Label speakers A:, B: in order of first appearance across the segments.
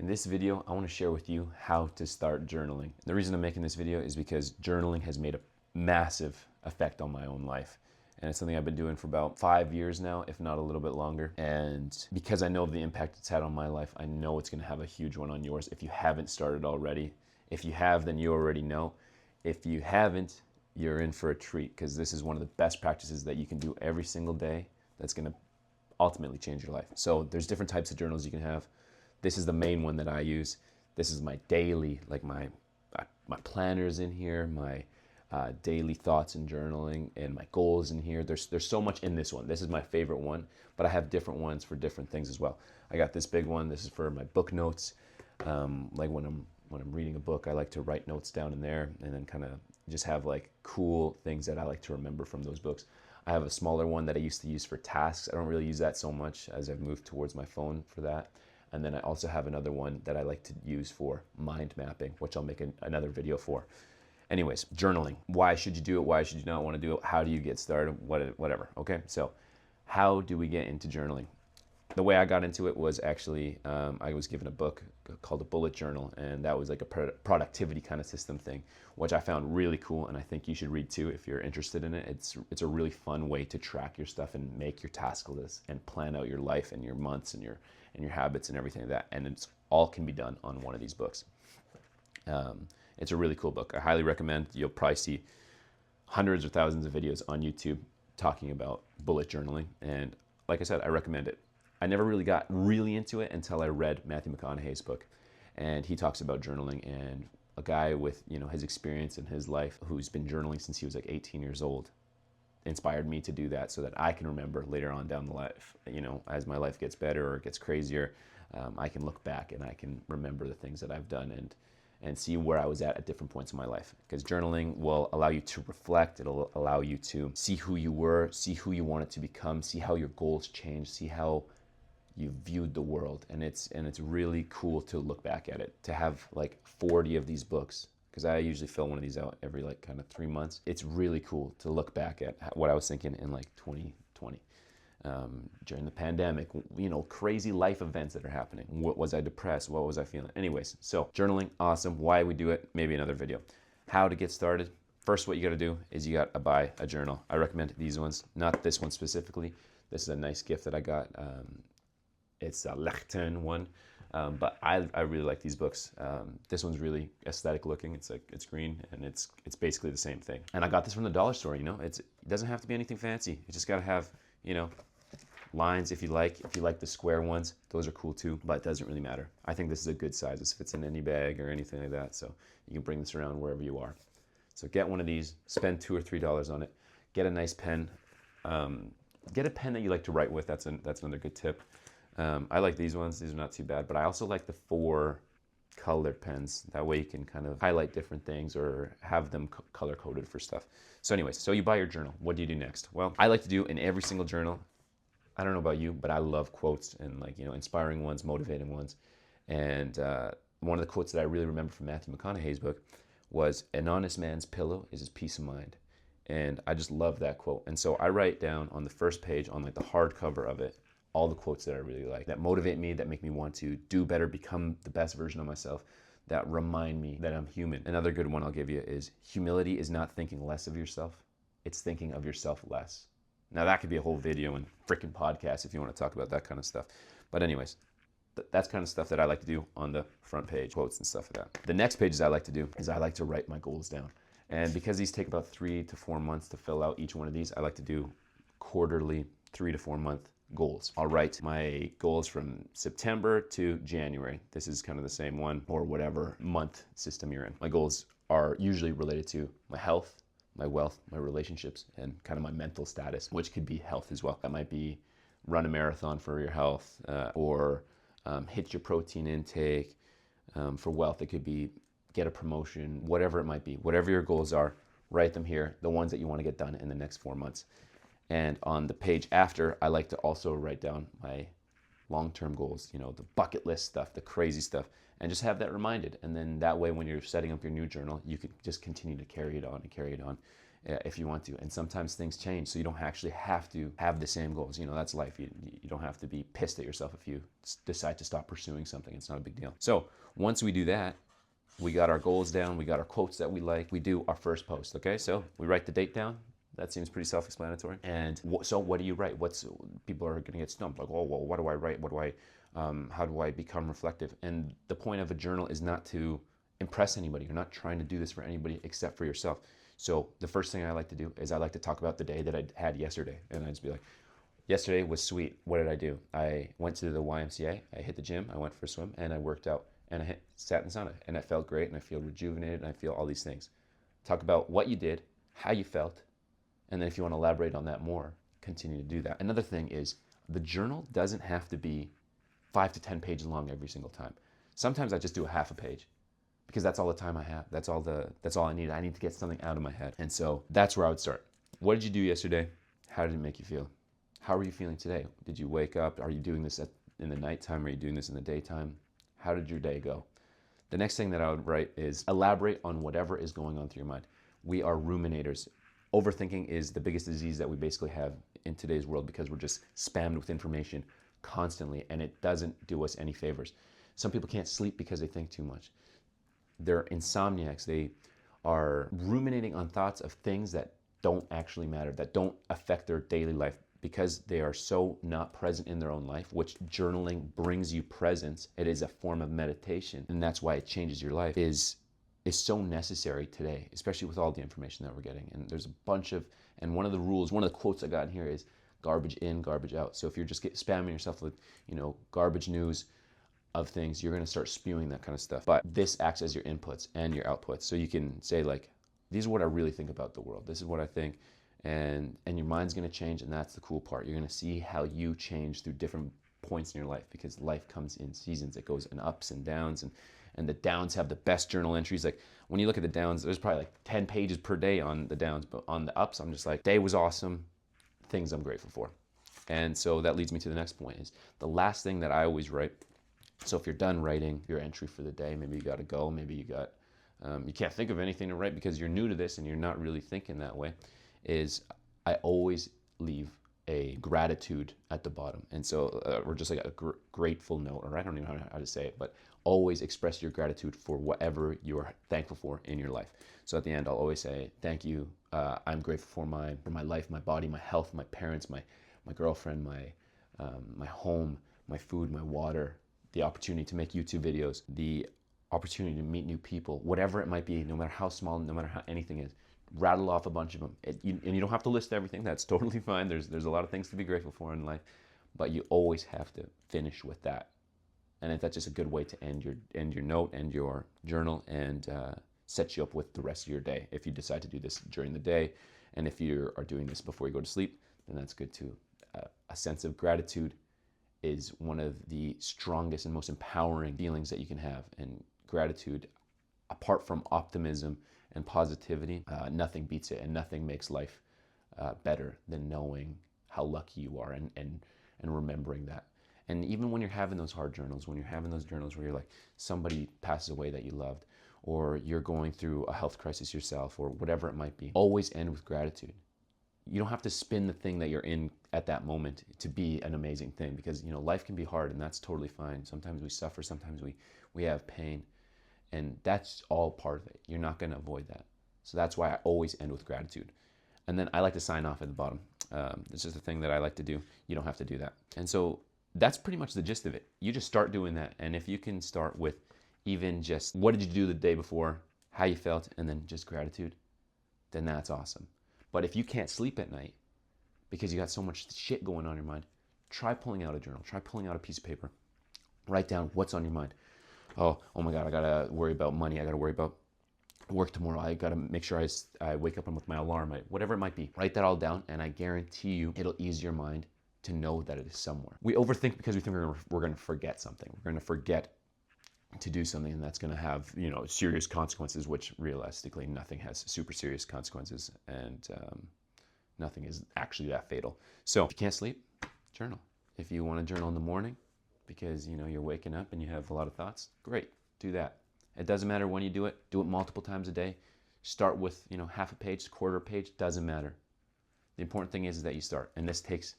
A: In this video, I want to share with you how to start journaling. The reason I'm making this video is because journaling has made a massive effect on my own life. And it's something I've been doing for about 5 years now, if not a little bit longer. And because I know the impact it's had on my life, I know it's going to have a huge one on yours if you haven't started already. If you have, then you already know. If you haven't, you're in for a treat, because this is one of the best practices that you can do every single day that's going to ultimately change your life. So there's different types of journals you can have. This is the main one that I use. This is my daily, like my planners in here, my daily thoughts and journaling, and my goals in here. There's so much in this one. This is my favorite one, but I have different ones for different things as well. I got this big one. This is for my book notes. Like when I'm reading a book, I like to write notes down in there, and then kind of just have like cool things that I like to remember from those books. I have a smaller one that I used to use for tasks. I don't really use that so much as I've moved towards my phone for that. And then I also have another one that I like to use for mind mapping, which I'll make another video for. Anyways, journaling. Why should you do it? Why should you not want to do it? How do you get started? Whatever. Okay, so how do we get into journaling? The way I got into it was actually, I was given a book called a bullet journal, and that was like a productivity kind of system thing, which I found really cool, and I think you should read too if you're interested in it. It's a really fun way to track your stuff and make your task list and plan out your life and your months and your habits and everything like that, and it's all can be done on one of these books. It's a really cool book. I highly recommend. You'll probably see hundreds or thousands of videos on YouTube talking about bullet journaling, and like I said, I recommend it. I never really got really into it until I read Matthew McConaughey's book, and he talks about journaling, and a guy with his experience in his life who's been journaling since he was like 18 years old inspired me to do that so that I can remember later on down the life, as my life gets better or gets crazier, I can look back and I can remember the things that I've done and see where I was at different points in my life. Because journaling will allow you to reflect. It'll allow you to see who you were, see who you wanted to become, see how your goals changed, see how you viewed the world. And it's really cool to look back at it, to have like 40 of these books, because I usually fill one of these out every like kind of 3 months. It's really cool to look back at what I was thinking in like 2020 during the pandemic, crazy life events that are happening. What was I depressed? What was I feeling? Anyways, so journaling, awesome. Why we do it, maybe another video. How to get started. First, what you got to do is you got to buy a journal. I recommend these ones, not this one specifically. This is a nice gift that I got. It's a Lechten one. But I really like these books. This one's really aesthetic looking. It's green, and it's basically the same thing. And I got this from the dollar store. It doesn't have to be anything fancy. You just got to have lines if you like. If you like the square ones, those are cool too. But it doesn't really matter. I think this is a good size. This fits in any bag or anything like that. So you can bring this around wherever you are. So get one of these. Spend $2 or $3 on it. Get a nice pen. Get a pen that you like to write with. That's another good tip. I like these ones. These are not too bad, but I also like the 4 colored pens. That way you can kind of highlight different things or have them color coded for stuff. So anyways, so you buy your journal. What do you do next? Well, I like to do in every single journal, I don't know about you, but I love quotes and inspiring ones, motivating ones. And one of the quotes that I really remember from Matthew McConaughey's book was, "An honest man's pillow is his peace of mind." And I just love that quote. And so I write down on the first page, on like the hardcover of it, all the quotes that I really like, that motivate me, that make me want to do better, become the best version of myself, that remind me that I'm human. Another good one I'll give you is, humility is not thinking less of yourself, it's thinking of yourself less. Now that could be a whole video and freaking podcast if you want to talk about that kind of stuff. But anyways, that's kind of stuff that I like to do on the front page, quotes and stuff like that. The next pages I like to do is I like to write my goals down. And because these take about 3 to 4 months to fill out each one of these, I like to do quarterly, 3 to 4 month goals. I'll write my goals from September to January. This is kind of the same one, or whatever month system you're in. My goals are usually related to my health, my wealth, my relationships, and kind of my mental status, which could be health as well. That might be run a marathon for your health, or hit your protein intake. For wealth, it could be get a promotion, whatever it might be. Whatever your goals are, write them here, the ones that you want to get done in the next 4 months. And on the page after, I like to also write down my long-term goals, the bucket list stuff, the crazy stuff, and just have that reminded. And then that way, when you're setting up your new journal, you can just continue to carry it on if you want to. And sometimes things change, so you don't actually have to have the same goals. You know, that's life. You don't have to be pissed at yourself if you decide to stop pursuing something. It's not a big deal. So once we do that, we got our goals down, we got our quotes that we like, we do our first post, okay? So we write the date down. That seems pretty self-explanatory. And so what do you write? People are gonna get stumped, like, oh, well, what do I write? How do I become reflective? And the point of a journal is not to impress anybody. You're not trying to do this for anybody except for yourself. So the first thing I like to do is I like to talk about the day that I had yesterday. And I just be like, yesterday was sweet. What did I do? I went to the YMCA, I hit the gym, I went for a swim, and I worked out. And I sat in the sauna, and I felt great, and I feel rejuvenated, and I feel all these things. Talk about what you did, how you felt, and then if you want to elaborate on that more, continue to do that. Another thing is the journal doesn't have to be 5 to 10 pages long every single time. Sometimes I just do a half a page because that's all the time I have. That's all I need. I need to get something out of my head. And so that's where I would start. What did you do yesterday? How did it make you feel? How are you feeling today? Did you wake up? Are you doing this in the nighttime? Are you doing this in the daytime? How did your day go? The next thing that I would write is elaborate on whatever is going on through your mind. We are ruminators. Overthinking is the biggest disease that we basically have in today's world because we're just spammed with information constantly, and it doesn't do us any favors. Some people can't sleep because they think too much. They're insomniacs. They are ruminating on thoughts of things that don't actually matter, that don't affect their daily life because they are so not present in their own life, which journaling brings you presence. It is a form of meditation, and that's why it changes your life, is so necessary today, especially with all the information that we're getting. And there's a bunch of, and one of the rules, one of the quotes I got in here is garbage in, garbage out. So if you're just spamming yourself with, garbage news of things, you're gonna start spewing that kind of stuff. But this acts as your inputs and your outputs. So you can say like, these are what I really think about the world. This is what I think. And your mind's gonna change, and that's the cool part. You're gonna see how you change through different points in your life, because life comes in seasons. It goes in ups and downs, and the downs have the best journal entries. Like when you look at the downs, there's probably like 10 pages per day on the downs, but on the ups, I'm just like, day was awesome, things I'm grateful for. And so that leads me to the next point, is the last thing that I always write. So if you're done writing your entry for the day, maybe you gotta go, maybe you can't think of anything to write because you're new to this and you're not really thinking that way, is I always leave a gratitude at the bottom. And so, or just like a grateful note, or I don't even know how to say it, but always express your gratitude for whatever you're thankful for in your life. So at the end, I'll always say, thank you. I'm grateful for my life, my body, my health, my parents, my girlfriend, my home, my food, my water, the opportunity to make YouTube videos, the opportunity to meet new people, whatever it might be, no matter how small, no matter how anything is. Rattle off a bunch of them. And you don't have to list everything. That's totally fine. There's a lot of things to be grateful for in life, but you always have to finish with that. And that's just a good way to end your note and your journal, and set you up with the rest of your day. If you decide to do this during the day, and if you are doing this before you go to sleep, then that's good too. A sense of gratitude is one of the strongest and most empowering feelings that you can have. And gratitude, apart from optimism and positivity, nothing beats it, and nothing makes life better than knowing how lucky you are and remembering that. And even when you're having those hard journals, when you're having those journals where you're like, somebody passes away that you loved, or you're going through a health crisis yourself, or whatever it might be, always end with gratitude. You don't have to spin the thing that you're in at that moment to be an amazing thing, because life can be hard, and that's totally fine. Sometimes we suffer, sometimes we have pain, and that's all part of it. You're not going to avoid that. So that's why I always end with gratitude. And then I like to sign off at the bottom. This is the thing that I like to do. You don't have to do that. And so that's pretty much the gist of it. You just start doing that. And if you can start with even just what did you do the day before, how you felt, and then just gratitude, then that's awesome. But if you can't sleep at night because you got so much shit going on in your mind, try pulling out a journal. Try pulling out a piece of paper. Write down what's on your mind. Oh my God, I gotta worry about money. I gotta worry about work tomorrow. I gotta make sure I wake up with my alarm, whatever it might be. Write that all down, and I guarantee you it'll ease your mind to know that it is somewhere. We overthink because we think we're gonna forget something. We're gonna forget to do something, and that's gonna have serious consequences, which realistically nothing has super serious consequences, and nothing is actually that fatal. So if you can't sleep, journal. If you want to journal in the morning because you're waking up and you have a lot of thoughts, great, do that. It doesn't matter when you do it multiple times a day. Start with, half a page, quarter page, doesn't matter. The important thing is that you start. And this takes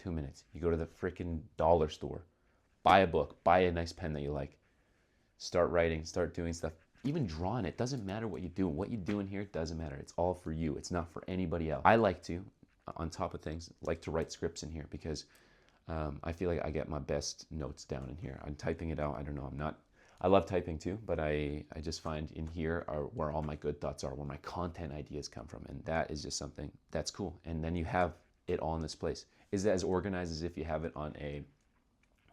A: 2 minutes. You go to the freaking dollar store, buy a book, buy a nice pen that you like, start writing, start doing stuff. Even drawing, it doesn't matter what you do. What you do in here doesn't matter. It's all for you. It's not for anybody else. I like to, on top of things, like to write scripts in here because I feel like I get my best notes down in here. I'm typing it out. I don't know. I love typing too, but I just find in here are where all my good thoughts are, where my content ideas come from. And that is just something that's cool. And then you have it all in this place. Is it as organized as if you have it on a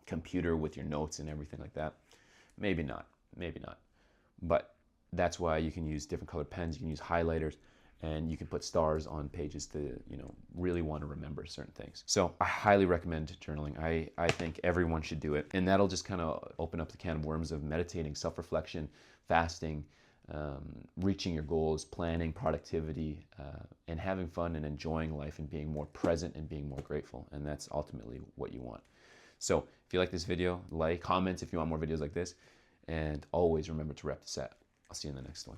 A: computer with your notes and everything like that? Maybe not. Maybe not. But that's why you can use different colored pens. You can use highlighters. And you can put stars on pages to, really want to remember certain things. So I highly recommend journaling. I think everyone should do it. And that'll just kind of open up the can of worms of meditating, self-reflection, fasting, reaching your goals, planning, productivity, and having fun and enjoying life and being more present and being more grateful. And that's ultimately what you want. So if you like this video, like, comment if you want more videos like this, and always remember to rep the set. I'll see you in the next one.